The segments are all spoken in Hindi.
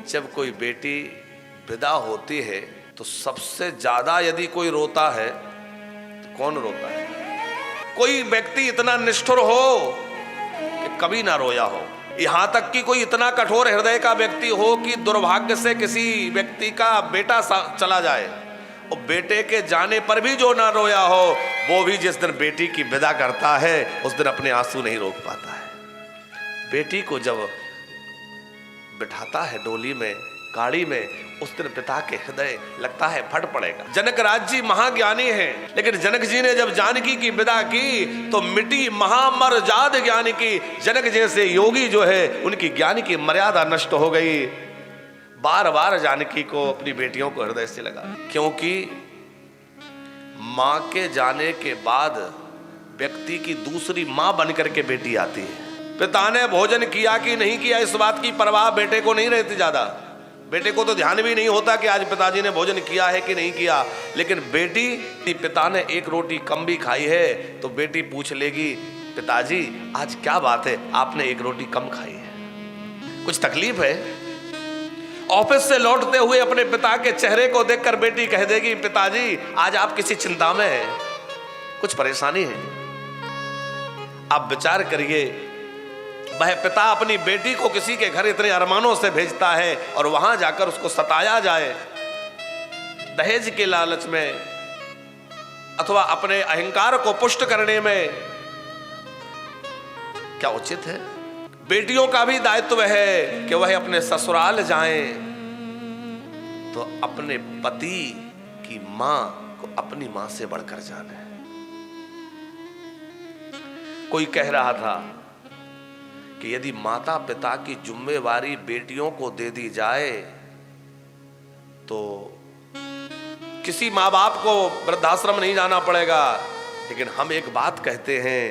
जब कोई बेटी विदा होती है तो सबसे ज्यादा यदि कोई रोता है तो कौन रोता है? कोई व्यक्ति इतना निष्ठुर हो कि कभी ना रोया हो, यहां तक कि कोई इतना कठोर हृदय का व्यक्ति हो कि दुर्भाग्य से किसी व्यक्ति का बेटा चला जाए और बेटे के जाने पर भी जो ना रोया हो, वो भी जिस दिन बेटी की विदा करता है उस दिन अपने आंसू नहीं रोक पाता है। बेटी को जब बिठाता है डोली में, गाड़ी में, उस दिन पिता के हृदय लगता है फट पड़ेगा। जनक राज जी महाज्ञानी हैं, लेकिन जनक जी ने जब जानकी की विदा की तो मिटी महामर जाद ज्ञान की। जनक जैसे योगी जो है उनकी ज्ञान की मर्यादा नष्ट हो गई। बार बार जानकी को अपनी बेटियों को हृदय से लगा, क्योंकि मां के जाने के बाद व्यक्ति की दूसरी मां बनकर के बेटी आती है। पिता ने भोजन किया कि नहीं किया इस बात की परवाह बेटे को नहीं रहती ज्यादा। बेटे को तो ध्यान भी नहीं होता कि आज पिताजी ने भोजन किया है कि नहीं किया, लेकिन बेटी, पिता ने एक रोटी कम भी खाई है तो बेटी पूछ लेगी, पिताजी आज क्या बात है, आपने एक रोटी कम खाई है, कुछ तकलीफ है? ऑफिस से लौटते हुए अपने पिता के चेहरे को देखकर बेटी कह देगी, पिताजी आज आप किसी चिंता में हैं, कुछ परेशानी है। आप विचार करिए, वह पिता अपनी बेटी को किसी के घर इतने अरमानों से भेजता है और वहां जाकर उसको सताया जाए दहेज के लालच में अथवा अपने अहंकार को पुष्ट करने में, क्या उचित है? बेटियों का भी दायित्व है कि वह अपने ससुराल जाएं तो अपने पति की मां को अपनी मां से बढ़कर जाने। कोई कह रहा था कि यदि माता पिता की जिम्मेवारी बेटियों को दे दी जाए तो किसी माँ बाप को वृद्धाश्रम नहीं जाना पड़ेगा। लेकिन हम एक बात कहते हैं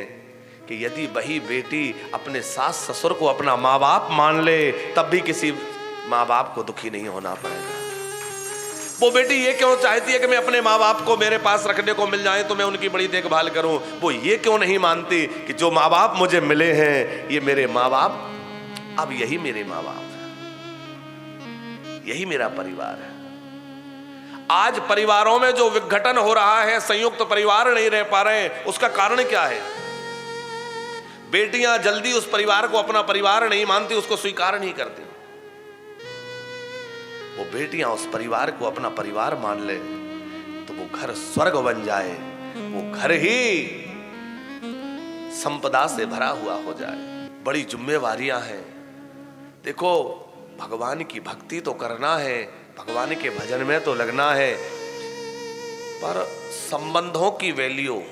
कि यदि वही बेटी अपने सास ससुर को अपना माँ बाप मान ले तब भी किसी माँ बाप को दुखी नहीं होना पड़ेगा। वो बेटी ये क्यों चाहती है कि मैं अपने माँ बाप को मेरे पास रखने को मिल जाए तो मैं उनकी बड़ी देखभाल करूं? वो ये क्यों नहीं मानती कि जो माँ बाप मुझे मिले हैं ये मेरे माँ बाप, अब यही मेरे माँ बाप है, यही मेरा परिवार है। आज परिवारों में जो विघटन हो रहा है, संयुक्त परिवार नहीं रह पा रहे हैं, उसका कारण क्या है? बेटियां जल्दी उस परिवार को अपना परिवार नहीं मानती, उसको स्वीकार नहीं करती। वो बेटियां उस परिवार को अपना परिवार मान ले तो वो घर स्वर्ग बन जाए, वो घर ही संपदा से भरा हुआ हो जाए। बड़ी जिम्मेवारियां हैं। देखो, भगवान की भक्ति तो करना है, भगवान के भजन में तो लगना है, पर संबंधों की वैल्यू,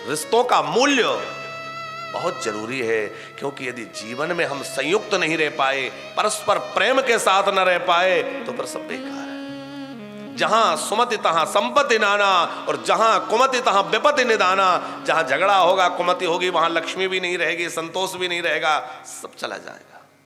रिश्तों का मूल्य बहुत जरूरी है। क्योंकि यदि जीवन में हम संयुक्त नहीं रह पाए, परस्पर प्रेम के साथ न रह पाए तो फिर सब बेकार है। जहां सुमति तहां संपत्ति नाना और जहां कुमति तहां विपत्ति निदाना। जहां झगड़ा होगा, कुमति होगी, वहां लक्ष्मी भी नहीं रहेगी, संतोष भी नहीं रहेगा, सब चला जाएगा।